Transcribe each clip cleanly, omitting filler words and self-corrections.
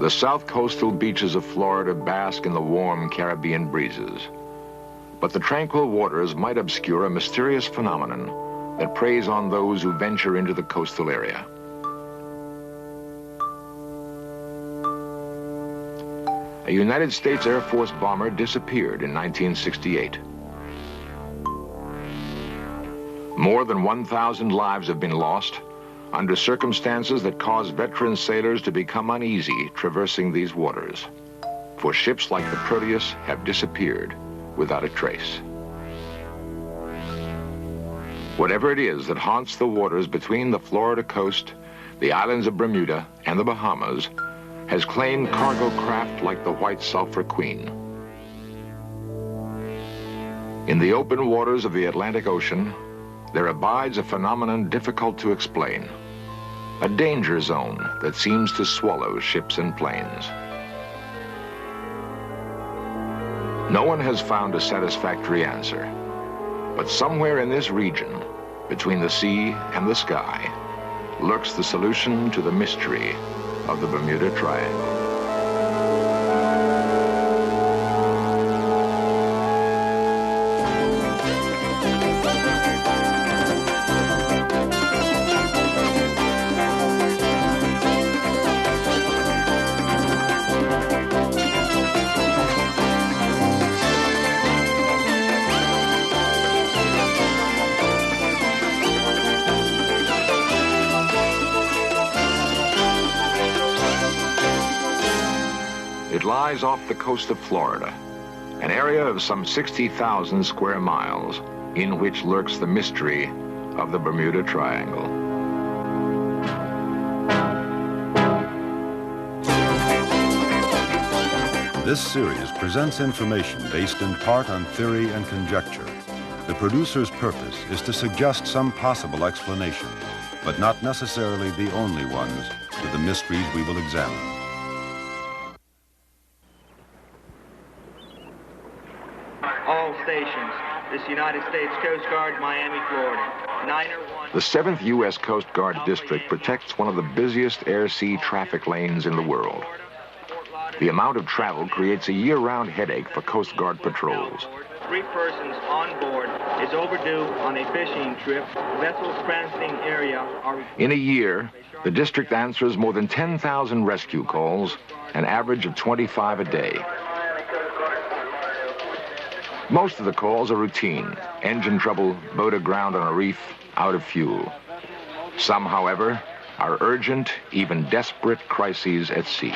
The south coastal beaches of Florida bask in the warm Caribbean breezes. But the tranquil waters might obscure a mysterious phenomenon that preys on those who venture into the coastal area. A United States Air Force bomber disappeared in 1968. More than 1,000 lives have been lost under circumstances that cause veteran sailors to become uneasy traversing these waters. For ships like the Proteus have disappeared without a trace. Whatever it is that haunts the waters between the Florida coast, the islands of Bermuda, and the Bahamas has claimed cargo craft like the White Sulphur Queen. In the open waters of the Atlantic Ocean, there abides a phenomenon difficult to explain, a danger zone that seems to swallow ships and planes. No one has found a satisfactory answer, but somewhere in this region, between the sea and the sky, lurks the solution to the mystery of the Bermuda Triangle. Lies off the coast of Florida, an area of some 60,000 square miles in which lurks the mystery of the Bermuda Triangle. This series presents information based in part on theory and conjecture. The producer's purpose is to suggest some possible explanation, but not necessarily the only ones to the mysteries we will examine. All stations. This United States Coast Guard, Miami, Florida. 901. The 7th U.S. Coast Guard District protects one of the busiest air-sea traffic lanes in the world. The amount of travel creates a year-round headache for Coast Guard patrols. 3 persons on board is overdue on a fishing trip. Vessels transiting area are... In a year, the district answers more than 10,000 rescue calls, an average of 25 a day. Most of the calls are routine: engine trouble, boat aground on a reef, out of fuel. Some, however, are urgent, even desperate crises at sea.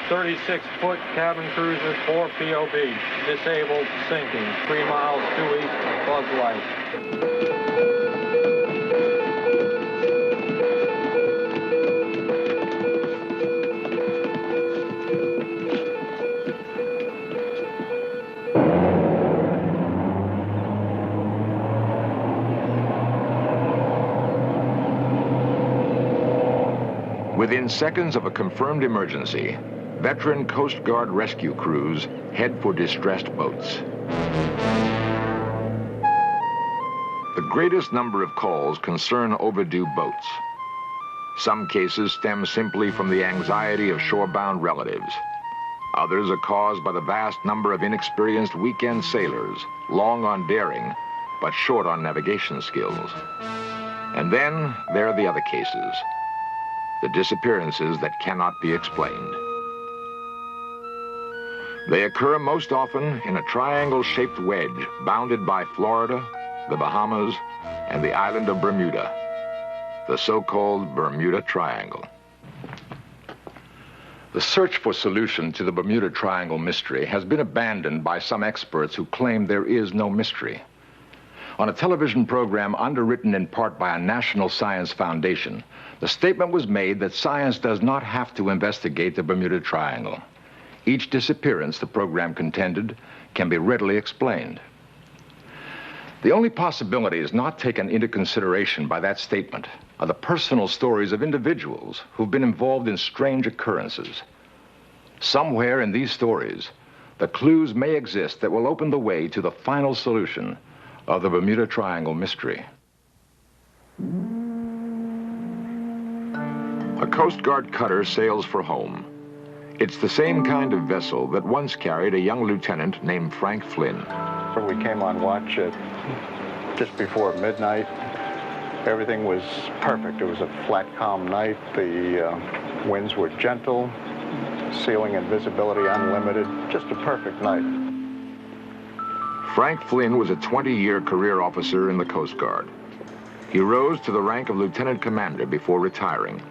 36-foot cabin cruiser 4 POB, disabled, sinking, 3 miles due east of Bug Light. Within seconds of a confirmed emergency, veteran Coast Guard rescue crews head for distressed boats. The greatest number of calls concern overdue boats. Some cases stem simply from the anxiety of shorebound relatives. Others are caused by the vast number of inexperienced weekend sailors, long on daring, but short on navigation skills. And then there are the other cases, the disappearances that cannot be explained. They occur most often in a triangle-shaped wedge bounded by Florida, the Bahamas, and the island of Bermuda, the so-called Bermuda Triangle. The search for solution to the Bermuda Triangle mystery has been abandoned by some experts who claim there is no mystery. On a television program underwritten in part by a National Science Foundation, the statement was made that science does not have to investigate the Bermuda Triangle. Each disappearance, the program contended, can be readily explained. The only possibilities not taken into consideration by that statement are the personal stories of individuals who've been involved in strange occurrences. Somewhere in these stories, the clues may exist that will open the way to the final solution of the Bermuda Triangle mystery. A Coast Guard cutter sails for home. It's the same kind of vessel that once carried a young lieutenant named Frank Flynn. We came on watch at just before midnight. Everything was perfect. It was a flat, calm night. The winds were gentle, ceiling and visibility unlimited. Just a perfect night. Frank Flynn was a 20-year career officer in the Coast Guard. He rose to the rank of lieutenant commander before retiring.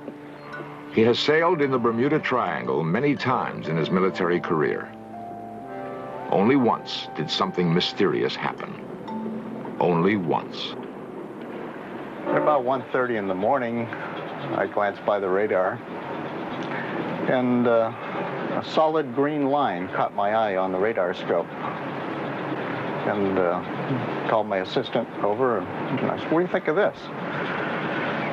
He has sailed in the Bermuda Triangle many times in his military career. Only once did something mysterious happen. Only once. At about 1:30 in the morning, I glanced by the radar, and a solid green line caught my eye on the radar scope. And called my assistant over, and I said, "What do you think of this?"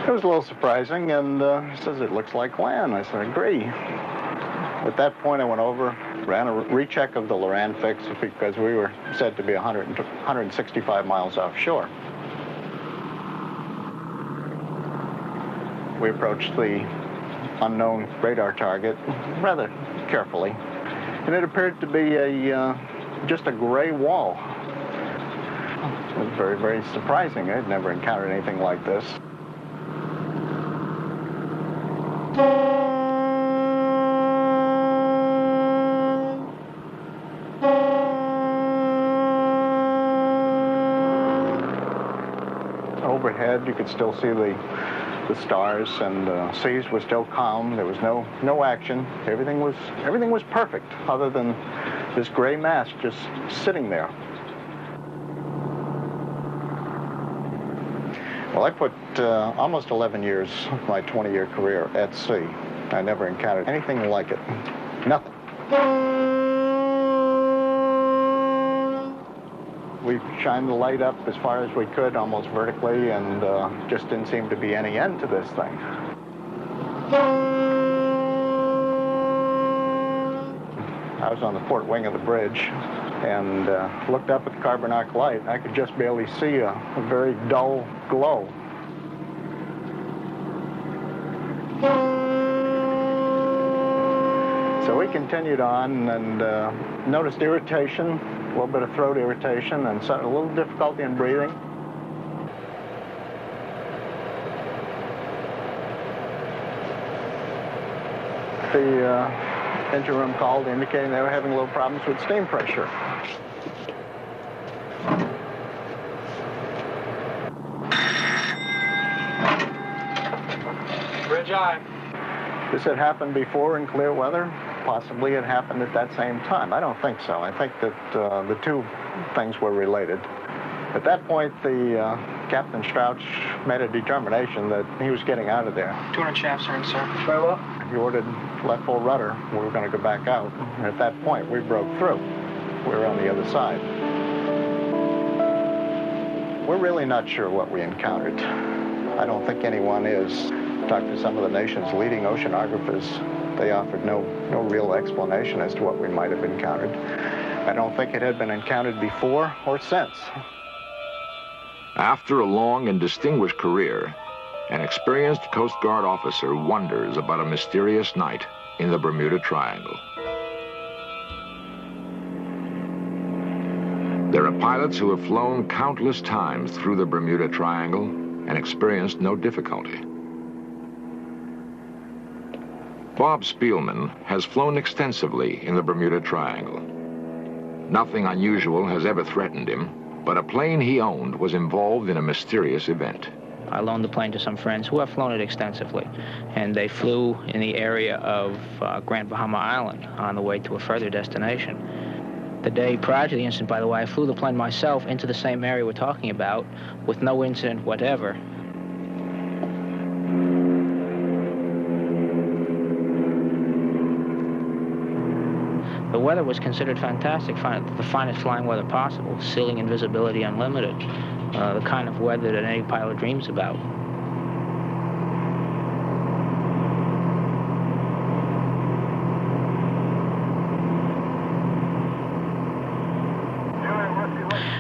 It was a little surprising, and he says, "It looks like land." I said, "I agree." At that point, I went over, ran a recheck of the Loran fix because we were said to be 165 miles offshore. We approached the unknown radar target rather carefully, and it appeared to be just a gray wall. It was very, very surprising. I'd never encountered anything like this. Overhead, you could still see the stars, and the seas were still calm. There was no action. Everything was perfect, other than this gray mass just sitting there. Well, I put almost 11 years of my 20-year career at sea. I never encountered anything like it. Nothing. We shined the light up as far as we could, almost vertically, and just didn't seem to be any end to this thing. I was on the port wing of the bridge and looked up at the carbon arc light. I could just barely see a very dull glow. So we continued on and noticed irritation, a little bit of throat irritation, and a little difficulty in breathing. The engine room called indicating they were having a little problems with steam pressure. Bridge eye. This had happened before in clear weather. Possibly it happened at that same time. I don't think so. I think that the two things were related. At that point, the Captain Strouch made a determination that he was getting out of there. 200 shafts are in, sir. Very well. He ordered left full rudder. We were going to go back out. And at that point, we broke through. We were on the other side. We're really not sure what we encountered. I don't think anyone is. Talked to some of the nation's leading oceanographers. They offered no real explanation as to what we might have encountered. I don't think it had been encountered before or since. After a long and distinguished career, an experienced Coast Guard officer wonders about a mysterious night in the Bermuda Triangle. There are pilots who have flown countless times through the Bermuda Triangle and experienced no difficulty. Bob Spielman has flown extensively in the Bermuda Triangle. Nothing unusual has ever threatened him, but a plane he owned was involved in a mysterious event. I loaned the plane to some friends who have flown it extensively, and they flew in the area of Grand Bahama Island on the way to a further destination. The day prior to the incident, by the way, I flew the plane myself into the same area we're talking about with no incident whatever. The weather was considered fantastic, the finest flying weather possible, ceiling and visibility unlimited, the kind of weather that any pilot dreams about.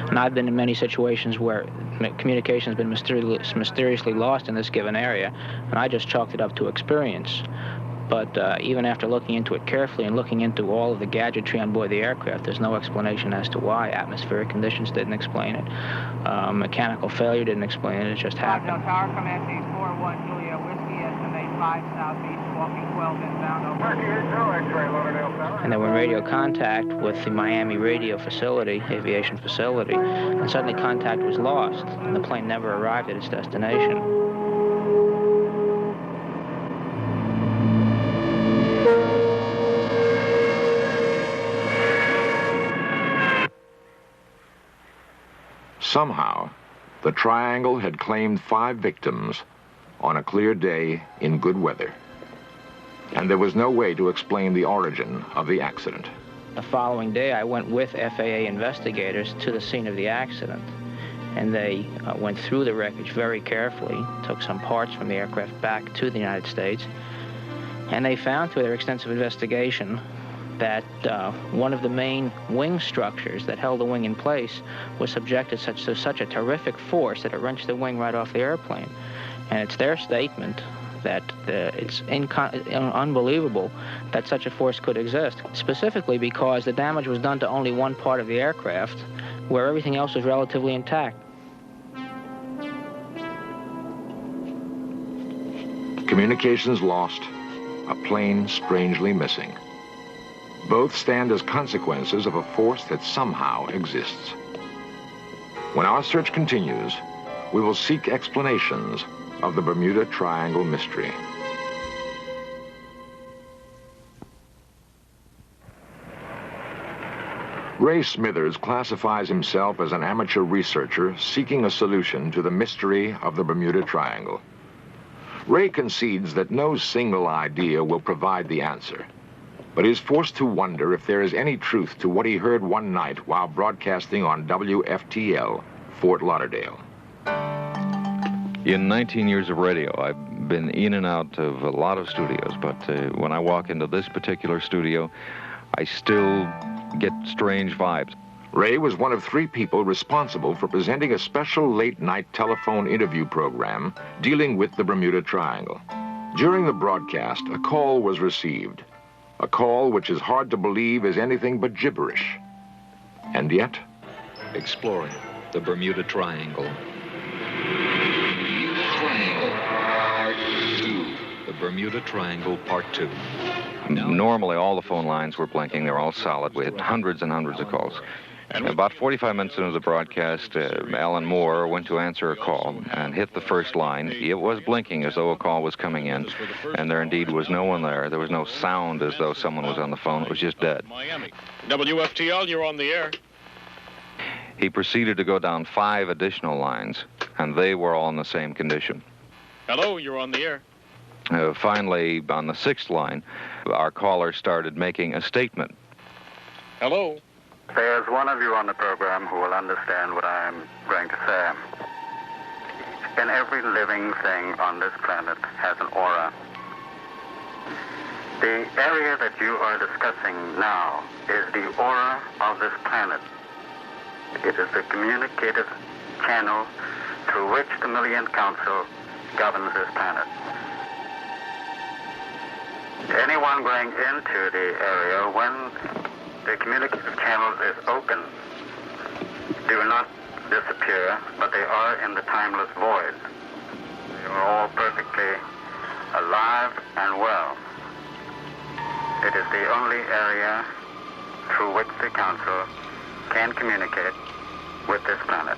And I've been in many situations where communication has been mysteriously lost in this given area, and I just chalked it up to experience. But even after looking into it carefully and looking into all of the gadgetry on board the aircraft, there's no explanation as to why. Atmospheric conditions didn't explain it. Mechanical failure didn't explain it. It just happened. Tower, command 841 Julia Whiskey, estimate 5 southeast, walking 12 inbound over. And they were in radio contact with the Miami radio facility, aviation facility, and suddenly contact was lost, and the plane never arrived at its destination. Somehow, the Triangle had claimed 5 victims on a clear day in good weather. And there was no way to explain the origin of the accident. The following day, I went with FAA investigators to the scene of the accident. And they went through the wreckage very carefully, took some parts from the aircraft back to the United States. And they found through their extensive investigation that one of the main wing structures that held the wing in place was subjected to such a terrific force that it wrenched the wing right off the airplane. And it's their statement that it's unbelievable that such a force could exist, specifically because the damage was done to only one part of the aircraft, where everything else was relatively intact. Communications lost, a plane strangely missing. Both stand as consequences of a force that somehow exists. When our search continues, we will seek explanations of the Bermuda Triangle mystery. Ray Smithers classifies himself as an amateur researcher seeking a solution to the mystery of the Bermuda Triangle. Ray concedes that no single idea will provide the answer, but is forced to wonder if there is any truth to what he heard one night while broadcasting on WFTL, Fort Lauderdale. In 19 years of radio, I've been in and out of a lot of studios, but when I walk into this particular studio, I still get strange vibes. Ray was one of 3 people responsible for presenting a special late-night telephone interview program dealing with the Bermuda Triangle. During the broadcast, a call was received. A call which is hard to believe is anything but gibberish. And yet... Exploring the Bermuda Triangle. The Bermuda Triangle Part 2. Normally, all the phone lines were blinking. They were all solid. We had hundreds and hundreds of calls. About 45 minutes into the broadcast, Alan Moore went to answer a call and hit the first line. It was blinking as though a call was coming in, and there indeed was no one there. There was no sound as though someone was on the phone. It was just dead. Miami. WFTL, you're on the air. He proceeded to go down 5 additional lines, and they were all in the same condition. Hello, you're on the air. Finally, on the 6th line, our caller started making a statement. Hello. There's one of you on the program who will understand what I'm going to say. And every living thing on this planet has an aura. The area that you are discussing now is the aura of this planet. It is the communicative channel through which the Millionth Council governs this planet. Anyone going into the area when the communicative channel is open do not disappear, but they are in the timeless void. They are all perfectly alive and well. It is the only area through which the council can communicate with this planet.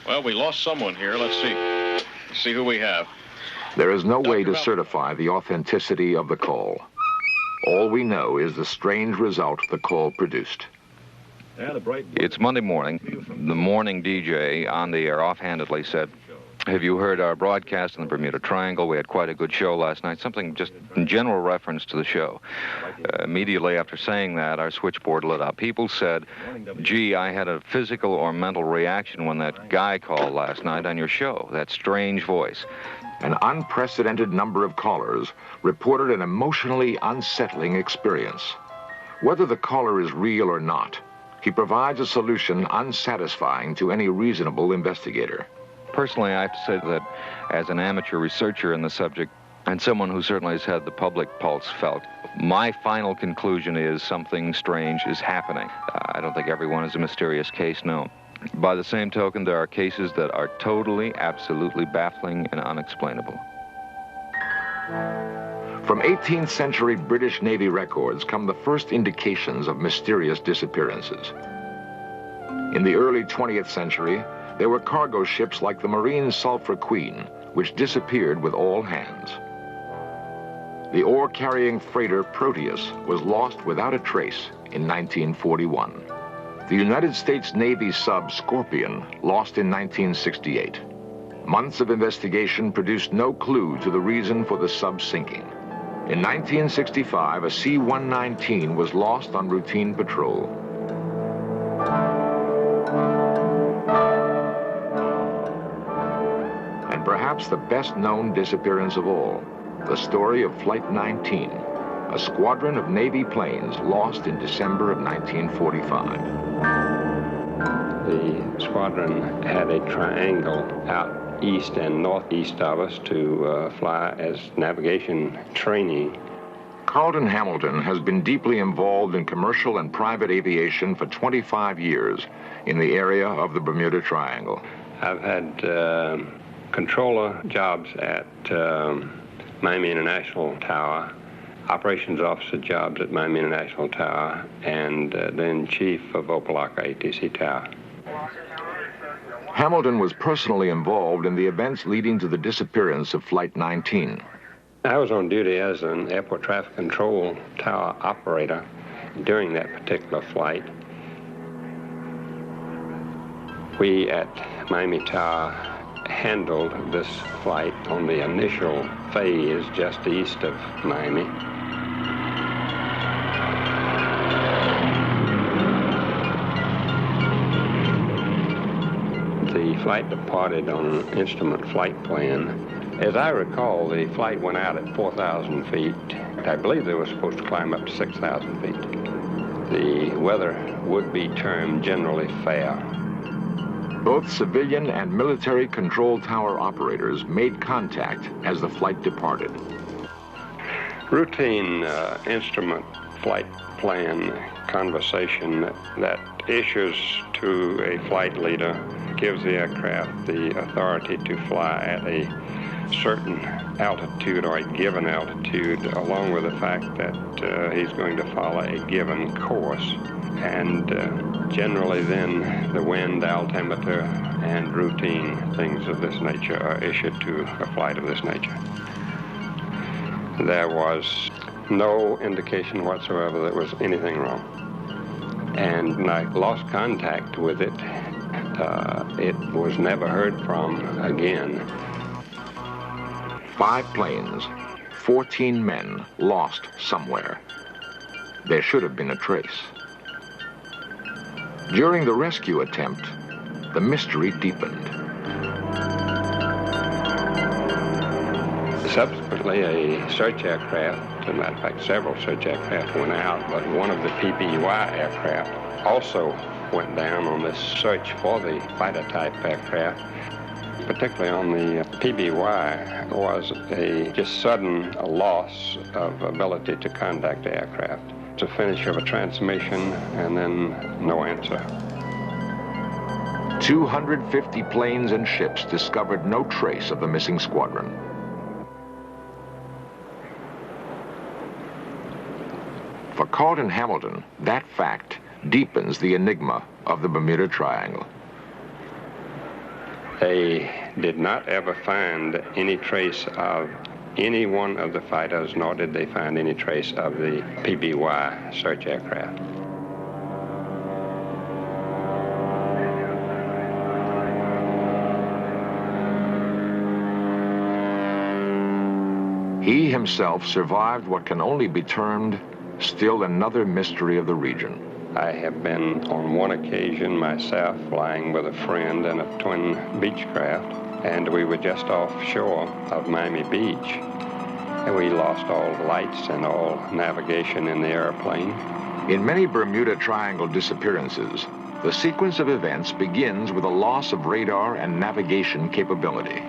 Well, we lost someone here. Let's see. Let's see who we have. There is no way to certify the authenticity of the call. All we know is the strange result the call produced. It's Monday morning. The morning DJ on the air offhandedly said, "Have you heard our broadcast in the Bermuda Triangle? We had quite a good show last night." Something just in general reference to the show. Immediately after saying that, our switchboard lit up. People said, "Gee, I had a physical or mental reaction when that guy called last night on your show, that strange voice." An unprecedented number of callers reported an emotionally unsettling experience. Whether the caller is real or not, he provides a solution unsatisfying to any reasonable investigator. Personally, I have to say that as an amateur researcher in the subject, and someone who certainly has had the public pulse felt, my final conclusion is something strange is happening. I don't think everyone is a mysterious case, no. By the same token, there are cases that are totally, absolutely baffling and unexplainable. From 18th century British Navy records come the first indications of mysterious disappearances. In the early 20th century, there were cargo ships like the Marine Sulphur Queen, which disappeared with all hands. The ore-carrying freighter Proteus was lost without a trace in 1941. The United States Navy sub Scorpion lost in 1968. Months of investigation produced no clue to the reason for the sub sinking. In 1965, a C-119 was lost on routine patrol. And perhaps the best-known disappearance of all, the story of Flight 19, a squadron of Navy planes lost in December of 1945. The squadron had a triangle out east and northeast of us to fly as navigation training. Carlton Hamilton has been deeply involved in commercial and private aviation for 25 years in the area of the Bermuda Triangle. I've had controller jobs at Miami International Tower, operations officer jobs at Miami International Tower, and then chief of Opelika ATC Tower. Hamilton was personally involved in the events leading to the disappearance of Flight 19. I was on duty as an airport traffic control tower operator during that particular flight. We at Miami Tower handled this flight on the initial phase just east of Miami. The flight departed on an instrument flight plan. As I recall, the flight went out at 4,000 feet. I believe they were supposed to climb up to 6,000 feet. The weather would be termed generally fair. Both civilian and military control tower operators made contact as the flight departed. Routine instrument flight plan conversation that issues to a flight leader gives the aircraft the authority to fly at a certain altitude or a given altitude, along with the fact that he's going to follow a given course. And generally then the wind, altimeter, and routine things of this nature are issued to a flight of this nature. There was no indication whatsoever that there was anything wrong. And when I lost contact with it, it was never heard from again. 5 planes, 14 men lost somewhere. There should have been a trace. During the rescue attempt, the mystery deepened. Subsequently, a search aircraft, as a matter of fact, several search aircraft went out, but one of the PBY aircraft also went down on this search for the fighter-type aircraft. Particularly on the PBY was a just sudden loss of ability to contact the aircraft. It's a finish of a transmission and then no answer. 250 planes and ships discovered no trace of the missing squadron. For Carlton Hamilton, that fact deepens the enigma of the Bermuda Triangle. They did not ever find any trace of any one of the fighters, nor did they find any trace of the PBY search aircraft. He himself survived what can only be termed still another mystery of the region. I have been on one occasion myself flying with a friend in a twin Beechcraft, and we were just offshore of Miami Beach. And we lost all lights and all navigation in the airplane. In many Bermuda Triangle disappearances, the sequence of events begins with a loss of radar and navigation capability.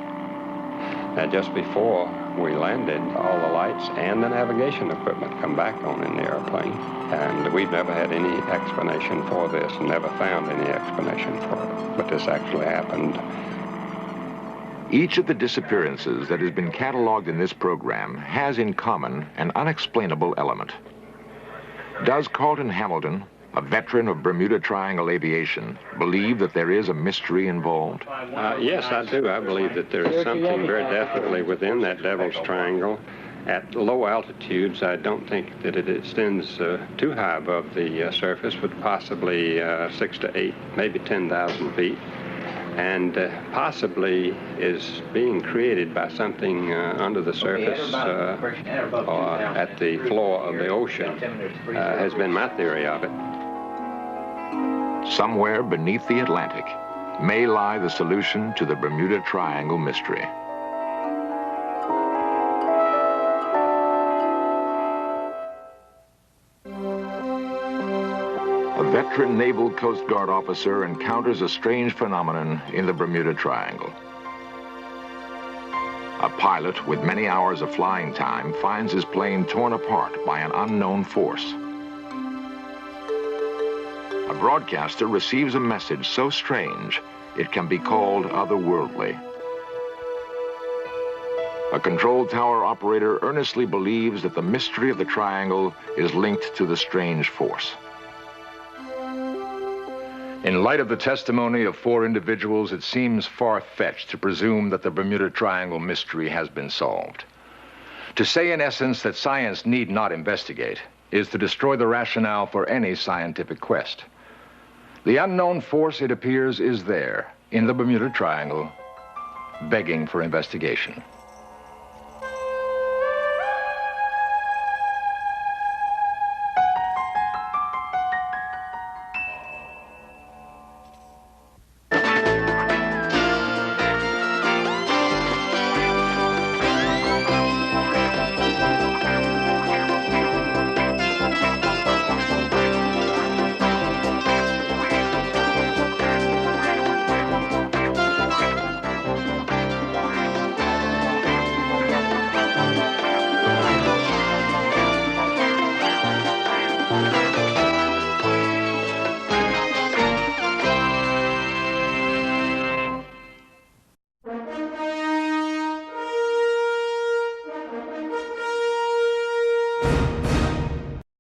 Now, just before we landed, all the lights and the navigation equipment come back on in the airplane. And we've never had any explanation for this, never found any explanation for it. But this actually happened. Each of the disappearances that has been cataloged in this program has in common an unexplainable element. Does Carlton Hamilton, a veteran of Bermuda Triangle aviation, believe that there is a mystery involved? Yes, I do. I believe that there is something very definitely within that Devil's Triangle. At low altitudes, I don't think that it extends too high above the surface, but possibly 6 to 8, maybe 10,000 feet. And possibly is being created by something under the surface or at the floor of the ocean, has been my theory of it. Somewhere beneath the Atlantic may lie the solution to the Bermuda Triangle mystery. A veteran Naval Coast Guard officer encounters a strange phenomenon in the Bermuda Triangle. A pilot with many hours of flying time finds his plane torn apart by an unknown force. A broadcaster receives a message so strange it can be called otherworldly. A control tower operator earnestly believes that the mystery of the triangle is linked to the strange force. In light of the testimony of 4 individuals, it seems far-fetched to presume that the Bermuda Triangle mystery has been solved. To say, in essence, that science need not investigate is to destroy the rationale for any scientific quest. The unknown force, it appears, is there, in the Bermuda Triangle, begging for investigation.